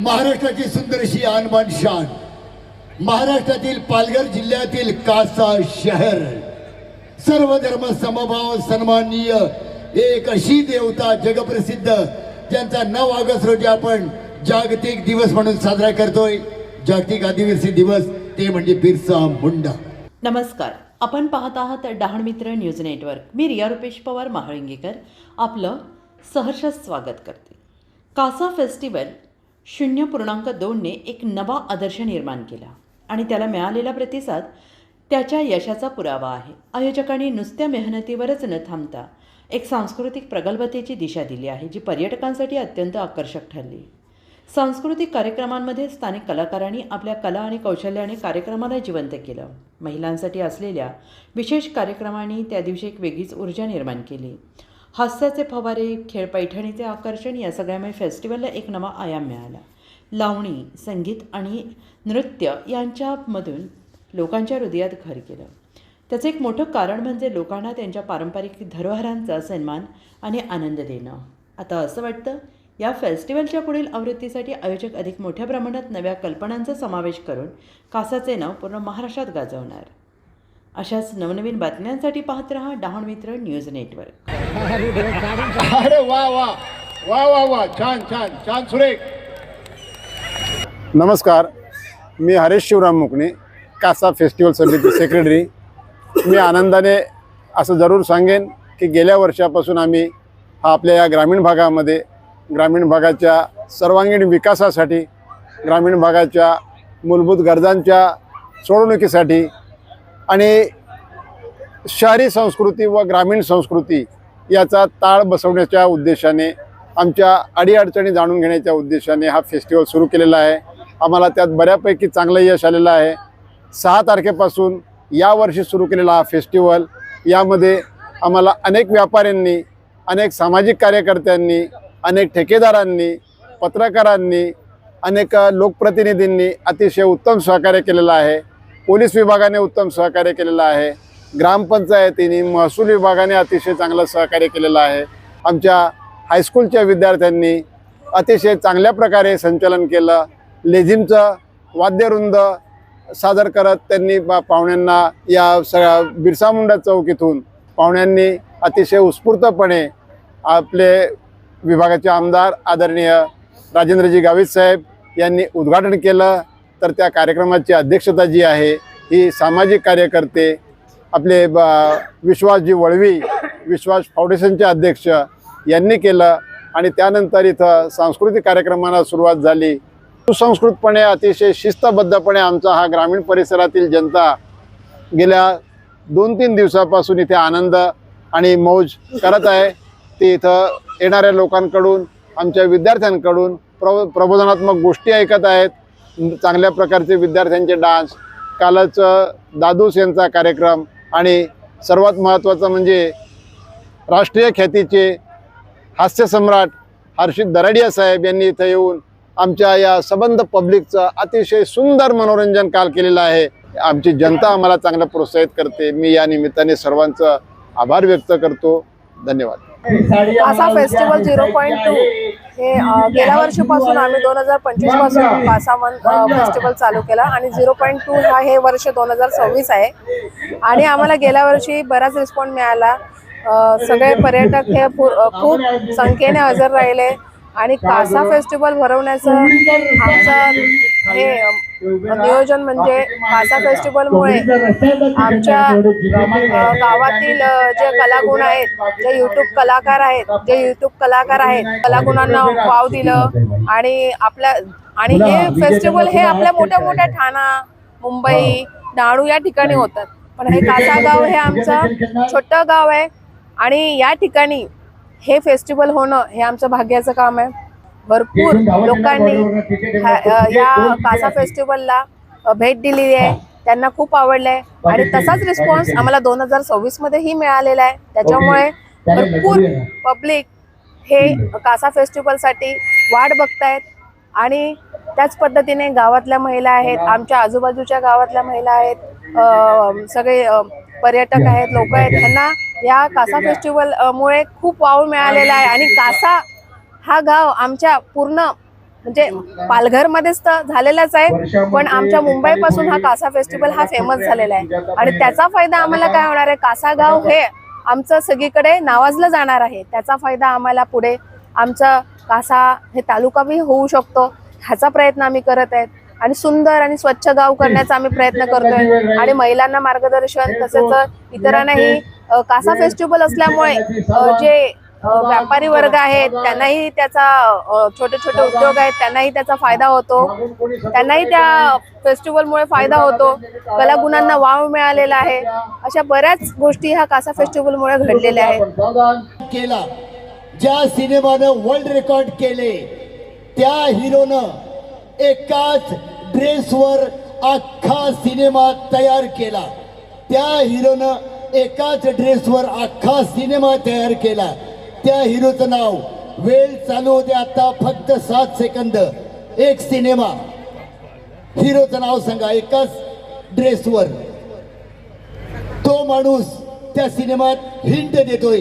महाराष्ट्राची सुंदरशी आणबान शान, महाराष्ट्रातील पालघर जिल्ह्यातील कासा शहर, सर्व धर्म समभाव सन्माननीय एक अशी देवता जगप्रसिद्ध, ज्यांचा 9 ऑगस्ट रोजी आपण जागतिक दिवस म्हणून साजरा करतोय, जागतिक आदिवासी दिवस, ते म्हणजे बिरसा मुंडा. नमस्कार, आपण पाहत आहात डहाण मित्र न्यूज नेटवर्क. मी रिया रुपेश पवार महाळिंगेकर आपलं सहर्ष स्वागत करते. कासा फेस्टिवल 0.2 ने एक नवा आदर्श निर्माण केला आणि त्याला मिळालेला प्रतिसाद त्याच्या यशाचा पुरावा आहे. आयोजकांनी नुसत्या मेहनतीवरच न थांबता एक सांस्कृतिक प्रगल्भतेची दिशा दिली आहे, जी पर्यटकांसाठी अत्यंत आकर्षक ठरली. सांस्कृतिक कार्यक्रमांमध्ये स्थानिक कलाकारांनी आपल्या कला आणि कौशल्याने कार्यक्रमाला जिवंत केलं. महिलांसाठी असलेल्या विशेष कार्यक्रमांनी त्या दिवशी एक वेगळीच ऊर्जा निर्माण केली. हास्याचे फवारे, खेळ, पैठणीचे आकर्षण या सगळ्यामुळे फेस्टिवलला एक नवा आयाम मिळाला. लावणी, संगीत आणि नृत्य यांच्यामधून लोकांच्या हृदयात घर केलं. त्याचं एक मोठं कारण म्हणजे लोकांना त्यांच्या पारंपरिक धरोहरांचा सन्मान आणि आनंद देणं. आता असं वाटतं या फेस्टिवलच्या पुढील आवृत्तीसाठी आयोजक अधिक मोठ्या प्रमाणात नव्या कल्पनांचा समावेश करून कासाचे नाव पूर्ण महाराष्ट्रात गाजवणार. अशाच नवनवीन बातम्यांसाठी पाहत रहा डहाण मित्र न्यूज नेटवर्क. अरे वा वा वा वा वा, छान छान छान, सुरेख. नमस्कार, मी हरेश शिवराम मुकणे, कासा फेस्टिवल समिती सेक्रेटरी. मी आनंदाने असं जरूर सांगेन की गेल्या वर्षापासून आम्ही आपल्या या ग्रामीण भागामध्ये ग्रामीण भागाच्या सर्वांगीण विकासासाठी, ग्रामीण भागाच्या मूलभूत गरजांच्या सोडवणुकीसाठी आणि शहरी संस्कृती व ग्रामीण संस्कृती याचा ताळ बसवण्याच्या उद्देशाने, आमच्या अडीअडचणी जाणून घेण्याच्या उद्देशाने हा फेस्टिवल सुरू केलेला आहे. आम्हाला त्यात बऱ्यापैकी चांगलं यश आलेलं आहे. 6 तारखेपासून यावर्षी सुरू केलेला हा फेस्टिवल, यामध्ये आम्हाला अनेक व्यापाऱ्यांनी, अनेक सामाजिक कार्यकर्त्यांनी, अनेक ठेकेदारांनी, पत्रकारांनी, अनेक लोकप्रतिनिधींनी अतिशय उत्तम सहकार्य केलेलं आहे. पोलीस विभागाने उत्तम सहकार्य केलेलं आहे. ग्रामपंचायतींनी, महसूल विभागाने अतिशय चांगलं सहकार्य केलेलं आहे. आमच्या हायस्कूलच्या विद्यार्थ्यांनी अतिशय चांगल्या प्रकारे संचालन केलं. लेझिमचं वाद्यवृंद सादर करत त्यांनी पाहुण्यांना या सगळ्या बिरसा मुंडा चौक पाहुण्यांनी अतिशय उत्स्फूर्तपणे आपले विभागाचे आमदार आदरणीय राजेंद्रजी गावित साहेब यांनी उद्घाटन केलं. तर त्या कार्यक्रमाची अध्यक्षता जी आहे ही सामाजिक कार्यकर्ते आपले विश्वासजी वळवी, विश्वास फाउंडेशनचे अध्यक्ष यांनी केलं. आणि त्यानंतर इथं सांस्कृतिक कार्यक्रमांना सुरुवात झाली. सुसंस्कृतपणे, अतिशय शिस्तबद्धपणे आमचा हा ग्रामीण परिसरातील जनता गेल्या 2-3 दिवसापासून इथे आनंद आणि मौज करत आहे. ते इथं येणाऱ्या लोकांकडून, आमच्या विद्यार्थ्यांकडून प्रबोधनात्मक गोष्टी ऐकत आहेत. चांगल्या प्रकारचे विद्यार्थ्यांचे डान्स, कालच दादूस यांचा कार्यक्रम आणि सर्वात महत्त्वाचं म्हणजे राष्ट्रीय ख्यातीचे हास्यसम्राट हर्षित दराडिया साहेब यांनी इथं येऊन आमच्या या सबंध पब्लिकचं अतिशय सुंदर मनोरंजन काल केलेलं आहे. आमची जनता आम्हाला चांगलं प्रोत्साहित करते. मी या निमित्ताने सर्वांचं आभार व्यक्त करतो. धन्यवाद. कासा फेस्टिवल 0.2 हे गेल्या वर्षीपासून आम्ही 2025 पासून कासा फेस्टिवल चालू केला आणि 0.2 हा हे वर्ष 2026 आहे. आणि आम्हाला गेल्या वर्षी बराच रिस्पॉन्स मिळाला. सगळे पर्यटक हे खूप संख्येने हजर राहिले आणि कासा फेस्टिवल भरवण्याचं आमचं हे नियोजन म्हणजे कासा फेस्टिवलमुळे आमच्या गावातील जे कलागुण आहेत, जे यूट्यूब कलाकार आहेत, कलागुणांना वाव दिलं. आणि हे फेस्टिवल हे आपल्या मोठ्या ठाणा, मुंबई, नाडू या ठिकाणी होतात. पण हे कासा गाव हे आमचं छोटं गाव आहे आणि या ठिकाणी हे फेस्टिवल होणं हे आमचं भाग्याचं काम आहे. भरपूर लोकांनी या कासा फेस्टिवलला भेट दिलेली आहे, त्यांना खूप आवडलंय आणि तसाच रिस्पॉन्स आम्हाला 2026 मध्येही मिळालेला आहे. त्याच्यामुळे भरपूर पब्लिक हे कासा फेस्टिवलसाठी वाट बघतायत. आणि त्याच पद्धतीने गावातल्या महिला आहेत, आमच्या आजूबाजूच्या गावातल्या महिला आहेत, सगळे पर्यटक आहेत, लोक आहेत, त्यांना या कासा फेस्टिवल मुळे खूप वाव मिळालेला आहे. आणि कासा हा गाव आमच्या पूर्ण म्हणजे पालघरमध्येच तर झालेलाच आहे, पण आमच्या मुंबईपासून हा कासा फेस्टिवल हा फेमस झालेला आहे. आणि त्याचा फायदा आम्हाला काय होणार आहे, कासा गाव हे आमचं सगळीकडे नावाजलं जाणार आहे. त्याचा फायदा आम्हाला पुढे आमचा कासा हे तालुकाही होऊ शकतो, ह्याचा प्रयत्न आम्ही करत आहेत. आणि सुंदर आणि स्वच्छ गाव करण्याचा आम्ही प्रयत्न करतोय. आणि महिलांना मार्गदर्शन, तसेच इतरांनाही कासा फेस्टिवल असल्यामुळे जे व्यापारी वर्ग आहेत त्यांनाही त्याचा, छोटे छोटे उद्योग आहेत त्यांनाही त्याचा फायदा होतो, त्यांनाही त्या फेस्टिवलमुळे फायदा होतो. कलागुणांना वाव मिळालेला आहे. अशा बऱ्याच गोष्टी ह्या कासा फेस्टिवलमुळे घडलेल्या आहेत. केला, ज्या सिनेमानं वर्ल्ड रेकॉर्ड केले, त्या हिरोनं एकाच ड्रेसवर अख्खा सिनेमा तयार केला. त्या हिरोनं एकाच ड्रेसवर अख्खा सिनेमा तयार केला. त्या हिरोचं नाव, वेळ चालू होते आता फक्त 7 सेकंद, एक सिनेमा. हिरोचं नाव सांगा एकाच ड्रेसवर. तो माणूस त्या सिनेमात हिंट देतोय.